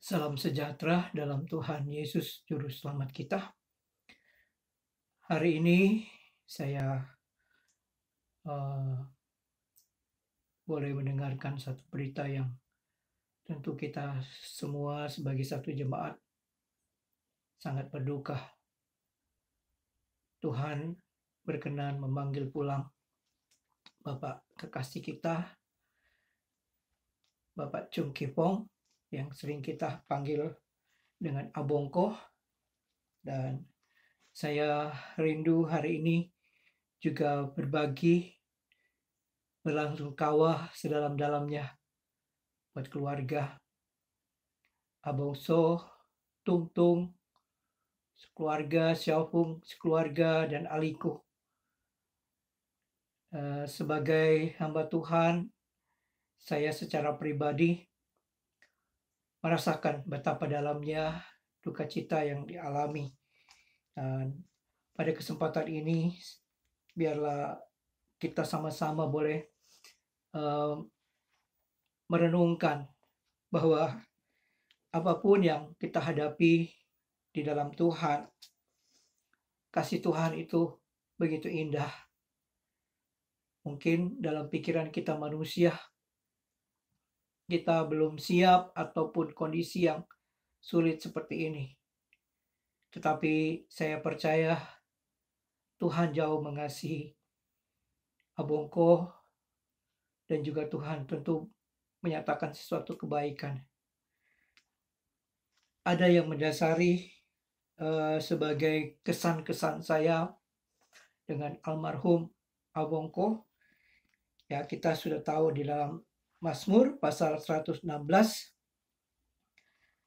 Salam sejahtera dalam Tuhan Yesus Juru Selamat kita. Hari ini saya uh, boleh mendengarkan satu berita yang tentu kita semua sebagai satu jemaat sangat berduka. Tuhan berkenan memanggil pulang Bapak kekasih kita, Bapak Chung Kipong, yang sering kita panggil dengan Abongko. Dan saya rindu hari ini juga berbagi belasungkawa sedalam-dalamnya buat keluarga Abongso, Tung Tung, sekeluarga, Xiaopung, sekeluarga, dan Aliku. Sebagai hamba Tuhan, saya secara pribadi merasakan betapa dalamnya duka cita yang dialami. Dan pada kesempatan ini, biarlah kita sama-sama boleh merenungkan bahwa apapun yang kita hadapi di dalam Tuhan, kasih Tuhan itu begitu indah. Mungkin dalam pikiran kita manusia, kita belum siap ataupun kondisi yang sulit seperti ini. Tetapi saya percaya Tuhan jauh mengasihi Abongko, dan juga Tuhan tentu menyatakan sesuatu kebaikan. Ada yang mendasari sebagai kesan-kesan saya dengan almarhum Abongko. Ya, kita sudah tahu di dalam Mazmur pasal 116.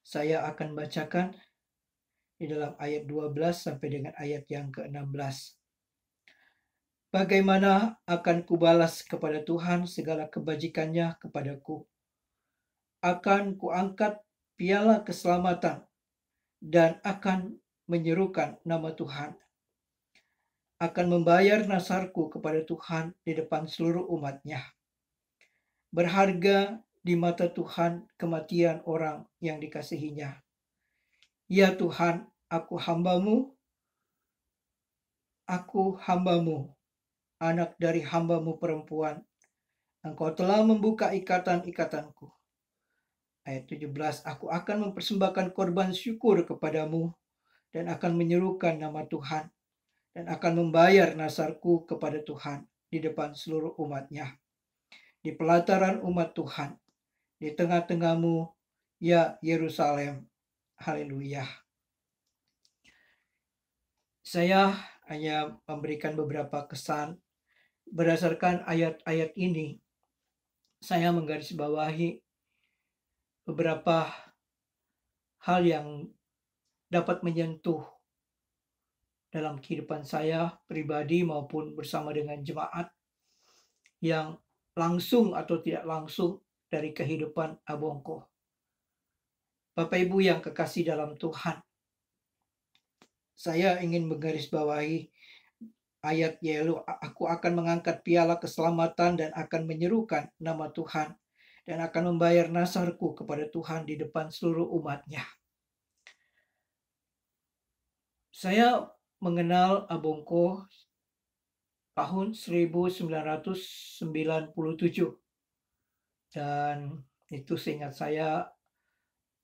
Saya akan bacakan di dalam ayat 12 sampai dengan ayat yang ke-16. Bagaimana akan kubalas kepada Tuhan segala kebajikannya kepadaku? Akan kuangkat piala keselamatan dan akan menyerukan nama Tuhan. Akan membayar nasarku kepada Tuhan di depan seluruh umat-Nya. Berharga di mata Tuhan kematian orang yang dikasihinya. Ya Tuhan, aku hambamu, anak dari hambamu perempuan. Engkau telah membuka ikatan-ikatanku. Ayat 17, aku akan mempersembahkan korban syukur kepadamu dan akan menyerukan nama Tuhan dan akan membayar nasarku kepada Tuhan di depan seluruh umat-Nya. Di pelataran umat Tuhan, di tengah-tengahmu, ya Yerusalem. Haleluya. Saya hanya memberikan beberapa kesan. Berdasarkan ayat-ayat ini, saya menggarisbawahi beberapa hal yang dapat menyentuh dalam kehidupan saya pribadi maupun bersama dengan jemaat yang langsung atau tidak langsung dari kehidupan Abongko. Bapak Ibu yang kekasih dalam Tuhan, saya ingin menggarisbawahi ayat yaitu aku akan mengangkat piala keselamatan dan akan menyerukan nama Tuhan dan akan membayar nasarku kepada Tuhan di depan seluruh umat-Nya. Saya mengenal Abongko tahun 1997 dan itu seingat saya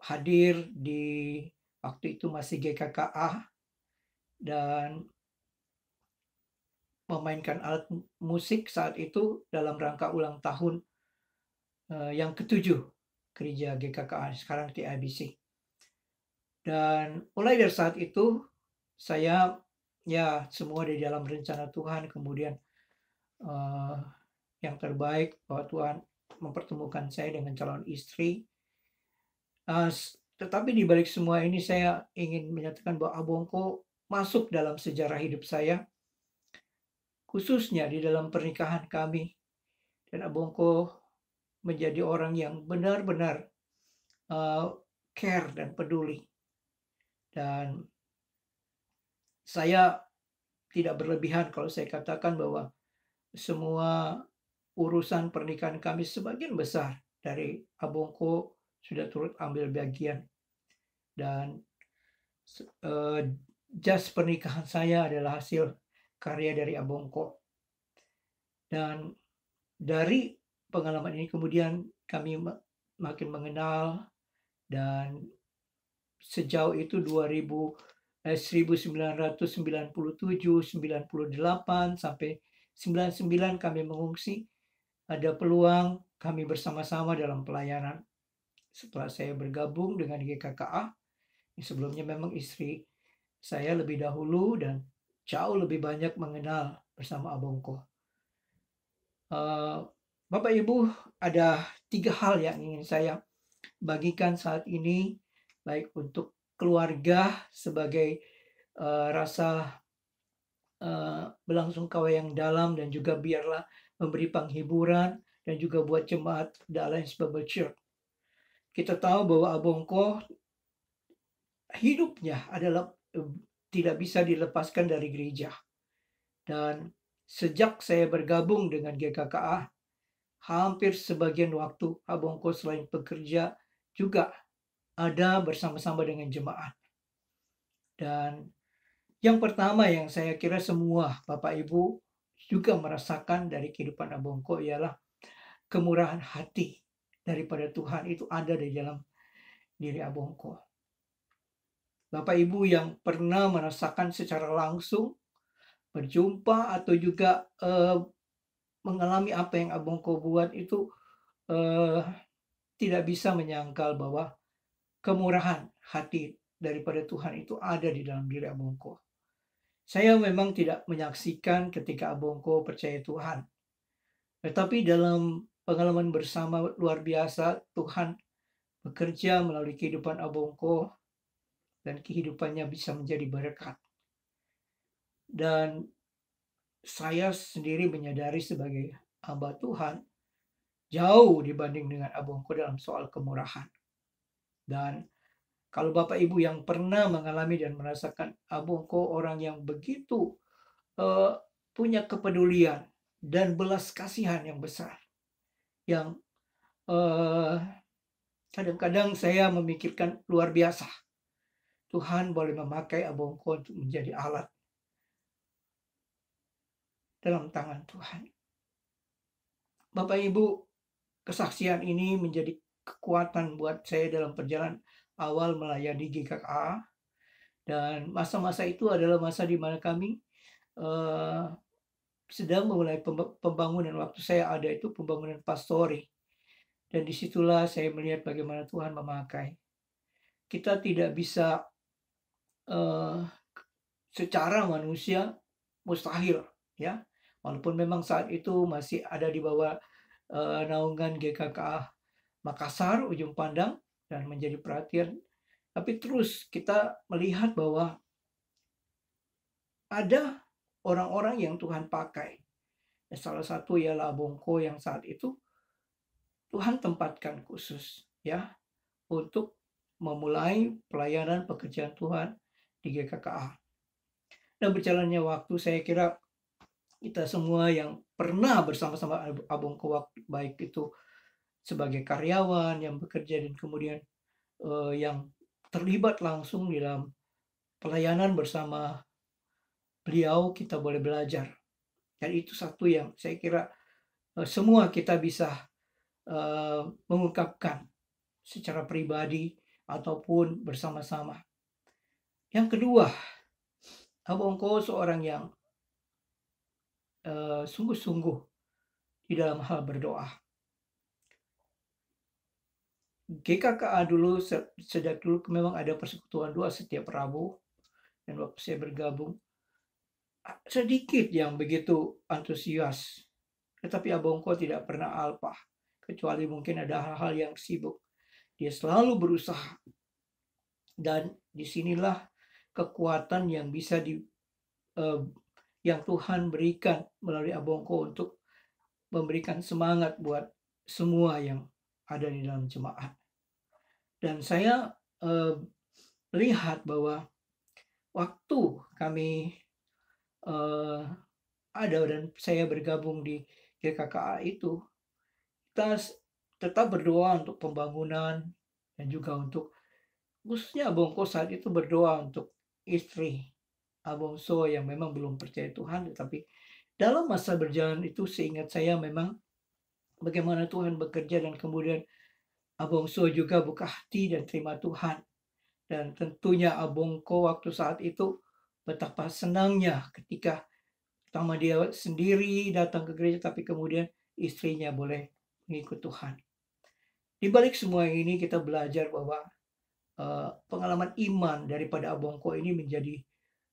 hadir di waktu itu masih GKKA dan memainkan alat musik saat itu dalam rangka ulang tahun yang ke-7 gereja GKKA, sekarang TIBC. Dan mulai dari saat itu saya semua di dalam rencana Tuhan, kemudian yang terbaik bahwa Tuhan mempertemukan saya dengan calon istri. Tetapi di balik semua ini saya ingin menyatakan bahwa Abongko masuk dalam sejarah hidup saya, khususnya di dalam pernikahan kami. Dan Abongko menjadi orang yang benar-benar care dan peduli. Dan saya tidak berlebihan kalau saya katakan bahwa semua urusan pernikahan kami sebagian besar dari Abongko sudah turut ambil bagian. dan jas pernikahan saya adalah hasil karya dari Abongko. Dan dari pengalaman ini kemudian kami makin mengenal, dan sejauh itu 1997, 98 sampai 99 kami mengungsi. Ada peluang kami bersama-sama dalam pelayanan. Setelah saya bergabung dengan GKKA, sebelumnya memang istri saya lebih dahulu dan jauh lebih banyak mengenal bersama Abongko. Bapak Ibu, ada 3 hal yang ingin saya bagikan saat ini, baik untuk keluarga sebagai rasa belangsungkawa yang dalam, dan juga biarlah memberi penghiburan, dan juga buat jemaat The Alliance Bible Church. Kita tahu bahwa Abongko hidupnya adalah tidak bisa dilepaskan dari gereja. Dan sejak saya bergabung dengan GKKA, hampir sebagian waktu Abongko selain bekerja juga ada bersama-sama dengan jemaat. Dan yang pertama yang saya kira semua Bapak Ibu juga merasakan dari kehidupan Abongko ialah kemurahan hati daripada Tuhan itu ada di dalam diri Abongko. Bapak Ibu yang pernah merasakan secara langsung, berjumpa atau juga mengalami apa yang Abongko buat itu, tidak bisa menyangkal bahwa kemurahan hati daripada Tuhan itu ada di dalam diri Abongko. Saya memang tidak menyaksikan ketika Abongko percaya Tuhan, tetapi dalam pengalaman bersama luar biasa, Tuhan bekerja melalui kehidupan Abongko dan kehidupannya bisa menjadi berkat. Dan saya sendiri menyadari sebagai hamba Tuhan, jauh dibanding dengan Abongko dalam soal kemurahan. Dan kalau Bapak Ibu yang pernah mengalami dan merasakan Abongko orang yang begitu punya kepedulian dan belas kasihan yang besar, yang kadang-kadang saya memikirkan luar biasa. Tuhan boleh memakai Abongko untuk menjadi alat dalam tangan Tuhan. Bapak Ibu, kesaksian ini menjadi kekuatan buat saya dalam perjalanan awal melayani GKKA. Dan masa-masa itu adalah masa di mana kami sedang memulai pembangunan. Waktu saya ada itu pembangunan pastori. Dan disitulah saya melihat bagaimana Tuhan memakai. Kita tidak bisa secara manusia mustahil, ya. Walaupun memang saat itu masih ada di bawah naungan GKKA Makassar, Ujung Pandang, dan menjadi perhatian. Tapi terus kita melihat bahwa ada orang-orang yang Tuhan pakai. Salah satu ialah Abongko yang saat itu Tuhan tempatkan khusus, ya, untuk memulai pelayanan pekerjaan Tuhan di GKKA. Dan berjalannya waktu, saya kira kita semua yang pernah bersama-sama Abongko, baik itu sebagai karyawan yang bekerja dan kemudian yang terlibat langsung di dalam pelayanan bersama beliau, kita boleh belajar. Dan itu satu yang saya kira semua kita bisa mengungkapkan secara pribadi ataupun bersama-sama. Yang kedua, Abongko seorang yang sungguh-sungguh di dalam hal berdoa. GKKA dulu, sejak dulu memang ada persekutuan doa setiap Rabu, dan waktu saya bergabung sedikit yang begitu antusias, tetapi Abongko tidak pernah alpa, kecuali mungkin ada hal-hal yang sibuk. Dia selalu berusaha, dan disinilah kekuatan yang bisa yang Tuhan berikan melalui Abongko untuk memberikan semangat buat semua yang ada di dalam jemaat. Dan saya lihat bahwa waktu kami ada dan saya bergabung di GKKA itu, kita tetap berdoa untuk pembangunan dan juga untuk khususnya Abongko saat itu berdoa untuk istri Abongso yang memang belum percaya Tuhan, tetapi dalam masa berjalan itu seingat saya memang bagaimana Tuhan bekerja dan kemudian Abongso juga buka hati dan terima Tuhan. Dan tentunya Abongko waktu saat itu betapa senangnya ketika pertama dia sendiri datang ke gereja, tapi kemudian istrinya boleh mengikut Tuhan. Di balik semua ini kita belajar bahwa pengalaman iman daripada Abongko ini menjadi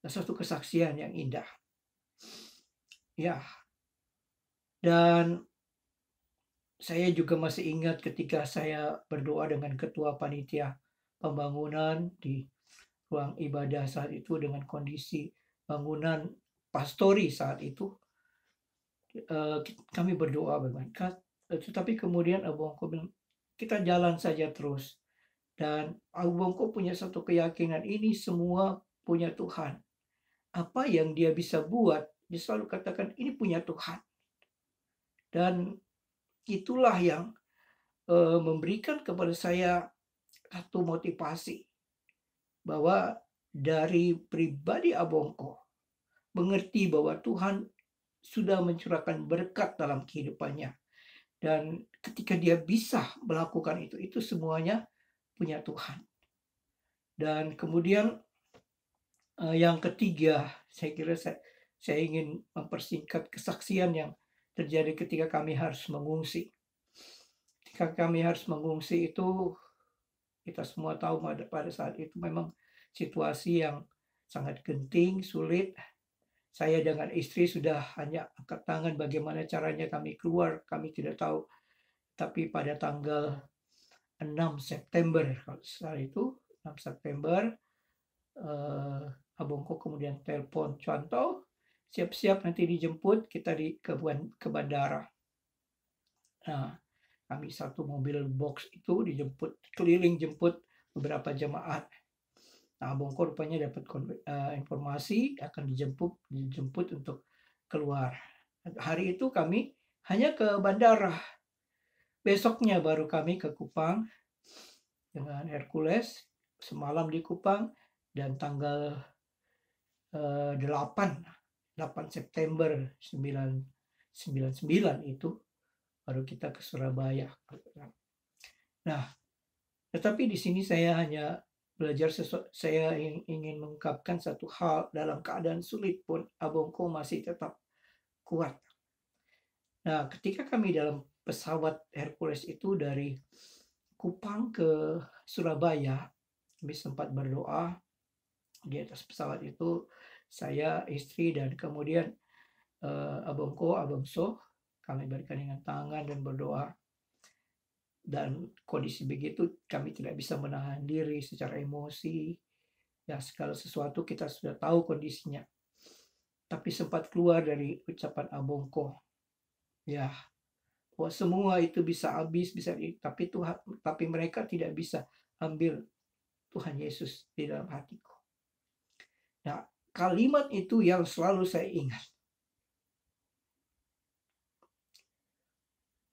satu kesaksian yang indah. Ya, dan saya juga masih ingat ketika saya berdoa dengan ketua panitia pembangunan di ruang ibadah saat itu dengan kondisi bangunan pastori saat itu, kami berdoa berangkat, tetapi kemudian Abongko bilang, kita jalan saja terus. Dan Abongko punya satu keyakinan, ini semua punya Tuhan. Apa yang dia bisa buat, dia selalu katakan, ini punya Tuhan. Dan itulah yang memberikan kepada saya satu motivasi, bahwa dari pribadi Abongko, mengerti bahwa Tuhan sudah mencurahkan berkat dalam kehidupannya. Dan ketika dia bisa melakukan itu semuanya punya Tuhan. Dan kemudian yang ketiga, saya kira saya ingin mempersingkat kesaksian yang terjadi ketika kami harus mengungsi. Ketika kami harus mengungsi itu, kita semua tahu pada saat itu memang situasi yang sangat genting, sulit. Saya dengan istri sudah hanya angkat tangan bagaimana caranya kami keluar, kami tidak tahu. Tapi pada tanggal 6 September, kalau saat itu, 6 September, Abongko kemudian telepon contoh, siap-siap nanti dijemput, kita ke bandara. Nah, kami satu mobil box itu dijemput, keliling jemput beberapa jemaat. Nah, Abongko rupanya dapat informasi akan dijemput untuk keluar. Hari itu kami hanya ke bandara. Besoknya baru kami ke Kupang dengan Hercules, semalam di Kupang, dan tanggal 8 September 1999 itu baru kita ke Surabaya. Nah, tetapi di sini saya hanya belajar saya ingin mengungkapkan satu hal, dalam keadaan sulit pun Abongko masih tetap kuat. Nah, ketika kami dalam pesawat Hercules itu dari Kupang ke Surabaya, kami sempat berdoa di atas pesawat itu, saya, istri, dan kemudian Abongko, Abongso, kami bergandengan tangan dan berdoa. Dan kondisi begitu kami tidak bisa menahan diri secara emosi. Ya, segala sesuatu kita sudah tahu kondisinya. Tapi sempat keluar dari ucapan Abongko, ya, bahwa semua itu bisa habis, tapi Tuhan, tapi mereka tidak bisa ambil Tuhan Yesus di dalam hatiku. Nah, kalimat itu yang selalu saya ingat.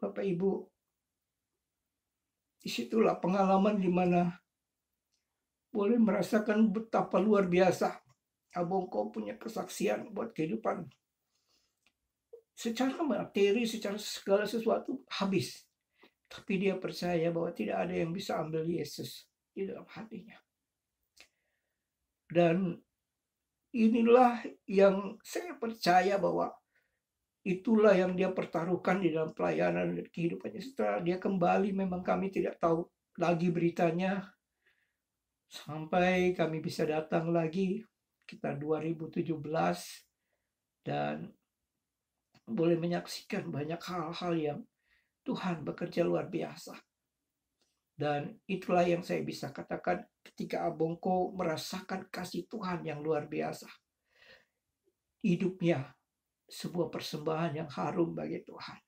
Bapak Ibu, disitulah pengalaman di mana boleh merasakan betapa luar biasa Abongko punya kesaksian buat kehidupan. Secara materi, secara segala sesuatu habis. Tapi dia percaya bahwa tidak ada yang bisa ambil Yesus di dalam hatinya. Dan inilah yang saya percaya bahwa itulah yang dia pertaruhkan di dalam pelayanan dan kehidupannya. Setelah dia kembali, memang kami tidak tahu lagi beritanya. Sampai kami bisa datang lagi kita 2017 dan boleh menyaksikan banyak hal-hal yang Tuhan bekerja luar biasa. Dan itulah yang saya bisa katakan ketika Abongko merasakan kasih Tuhan yang luar biasa. Hidupnya sebuah persembahan yang harum bagi Tuhan.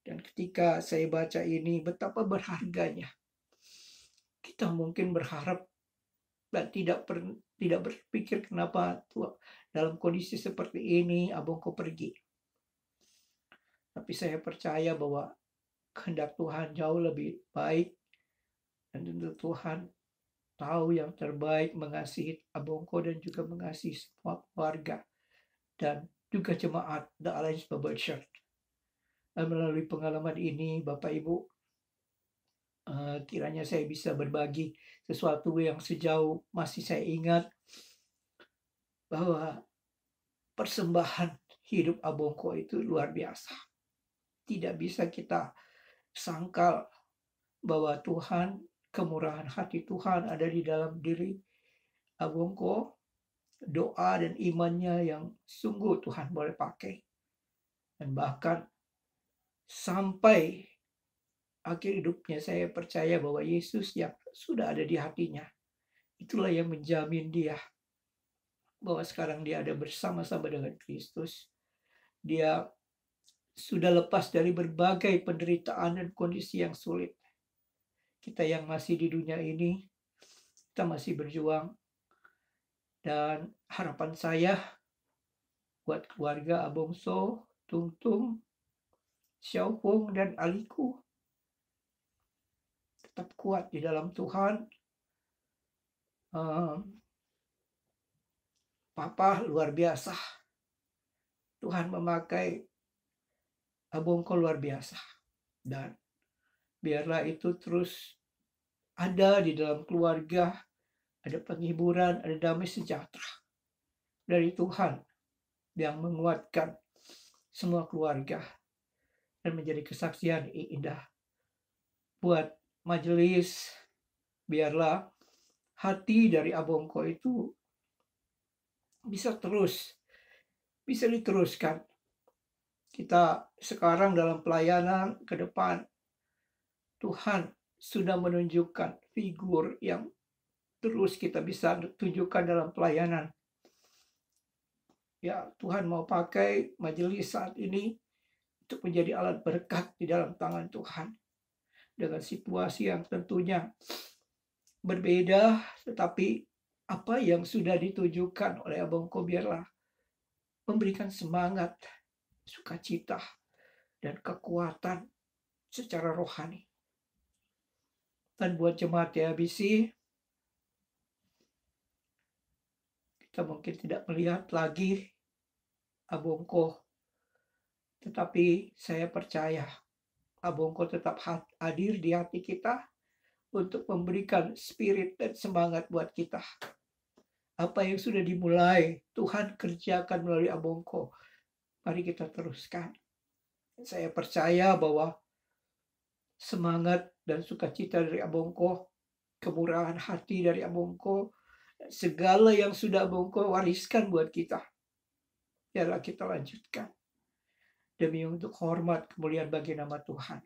Dan ketika saya baca ini, betapa berharganya. Kita mungkin berharap dan tidak berpikir kenapa dalam kondisi seperti ini Abongko pergi. Tapi saya percaya bahwa kehendak Tuhan jauh lebih baik, dan tentu Tuhan tahu yang terbaik mengasihi Abongko dan juga mengasihi semua keluarga dan juga jemaat The Alliance Bible Church. Dan melalui pengalaman ini, Bapak Ibu, kiranya saya bisa berbagi sesuatu yang sejauh masih saya ingat, bahwa persembahan hidup Abongko itu luar biasa. Tidak bisa kita sangkal bahwa Tuhan, kemurahan hati Tuhan ada di dalam diri Abongko, doa dan imannya yang sungguh Tuhan boleh pakai. Dan bahkan sampai akhir hidupnya saya percaya bahwa Yesus yang sudah ada di hatinya, itulah yang menjamin dia bahwa sekarang dia ada bersama-sama dengan Kristus. Dia sudah lepas dari berbagai penderitaan dan kondisi yang sulit. Kita yang masih di dunia ini, kita masih berjuang. Dan harapan saya buat keluarga Abongso, Tungtung, Xiaopong, dan Aliku tetap kuat di dalam Tuhan. Papa luar biasa. Tuhan memakai Abongko luar biasa. Dan biarlah itu terus ada di dalam keluarga, ada penghiburan, ada damai sejahtera dari Tuhan yang menguatkan semua keluarga dan menjadi kesaksian indah buat majelis. Biarlah hati dari Abongko itu bisa diteruskan. Kita sekarang dalam pelayanan ke depan, Tuhan sudah menunjukkan figur yang terus kita bisa tunjukkan dalam pelayanan. Ya, Tuhan mau pakai majelis saat ini untuk menjadi alat berkat di dalam tangan Tuhan. Dengan situasi yang tentunya berbeda, tetapi apa yang sudah ditujukan oleh Abongko biarlah memberikan semangat, sukacita, dan kekuatan secara rohani. Dan buat jemaat YBC, kita mungkin tidak melihat lagi Abongko, tetapi saya percaya Abongko tetap hadir di hati kita untuk memberikan spirit dan semangat buat kita. Apa yang sudah dimulai, Tuhan kerjakan melalui Abongko. Mari kita teruskan. Saya percaya bahwa semangat dan sukacita dari Abongko, kemurahan hati dari Abongko, segala yang sudah Abongko wariskan buat kita, biarlah kita lanjutkan demi untuk hormat kemuliaan bagi nama Tuhan.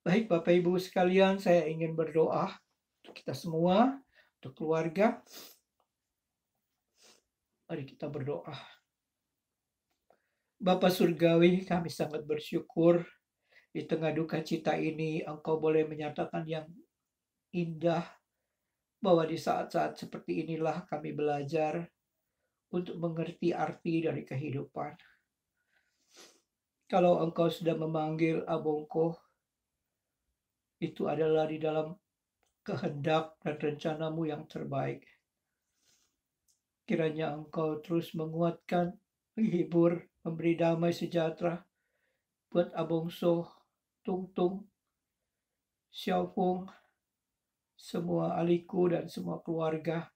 Baik Bapak Ibu sekalian, saya ingin berdoa untuk kita semua, untuk keluarga. Mari kita berdoa. Bapa Surgawi, kami sangat bersyukur di tengah duka cita ini Engkau boleh menyatakan yang indah bahwa di saat-saat seperti inilah kami belajar untuk mengerti arti dari kehidupan. Kalau Engkau sudah memanggil Abongko, itu adalah di dalam kehendak dan rencanamu yang terbaik. Kiranya Engkau terus menguatkan, menghibur, memberi damai sejahtera buat Abongso, Tungtung, Xiaopong, semua Aliku dan semua keluarga.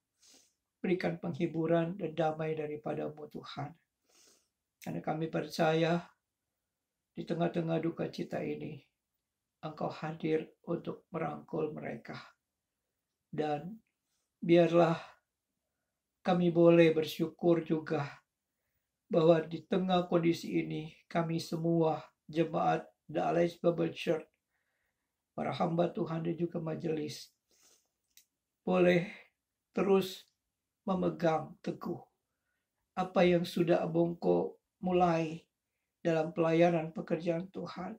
Berikan penghiburan dan damai daripada-Mu Tuhan. Karena kami percaya di tengah-tengah duka cita ini, Engkau hadir untuk merangkul mereka. Dan biarlah kami boleh bersyukur juga bahwa di tengah kondisi ini, kami semua jemaat The Alliance Bible Church, para hamba Tuhan dan juga majelis, boleh terus memegang teguh apa yang sudah Abongko mulai dalam pelayanan pekerjaan Tuhan,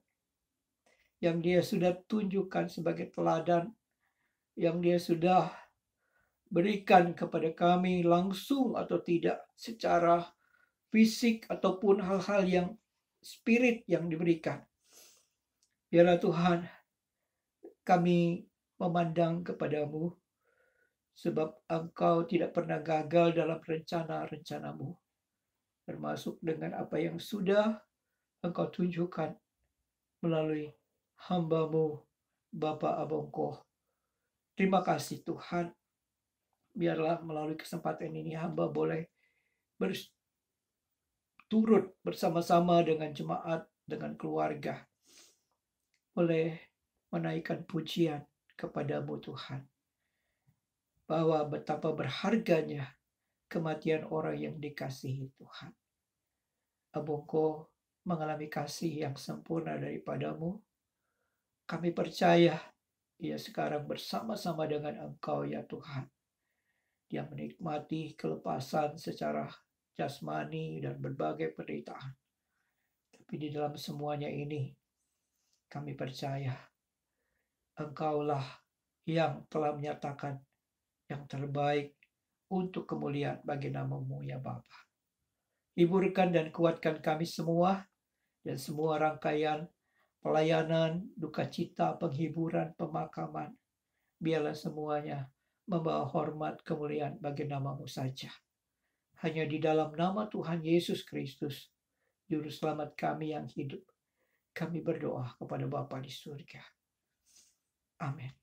yang dia sudah tunjukkan sebagai teladan, yang dia sudah berikan kepada kami langsung atau tidak secara fisik ataupun hal-hal yang spirit yang diberikan. Biarlah Tuhan, kami memandang kepadamu, sebab Engkau tidak pernah gagal dalam rencana-rencanamu, termasuk dengan apa yang sudah Engkau tunjukkan melalui hamba-Mu, Bapak Abongko. Terima kasih Tuhan, biarlah melalui kesempatan ini hamba boleh turut bersama-sama dengan jemaat, dengan keluarga, boleh menaikkan pujian kepadamu Tuhan, bahwa betapa berharganya kematian orang yang dikasihi Tuhan. Abongko mengalami kasih yang sempurna daripadamu. Kami percaya ia sekarang bersama-sama dengan Engkau ya Tuhan, yang menikmati kelepasan secara jasmani dan berbagai penderitaan. Tapi di dalam semuanya ini, kami percaya Engkaulah yang telah menyatakan yang terbaik untuk kemuliaan bagi nama-Mu ya Bapa. Hiburkan dan kuatkan kami semua dan semua rangkaian pelayanan, duka cita, penghiburan, pemakaman. Biarlah semuanya membawa hormat kemuliaan bagi nama-Mu saja. Hanya di dalam nama Tuhan Yesus Kristus, Juru Selamat kami yang hidup, kami berdoa kepada Bapa di surga. Amin.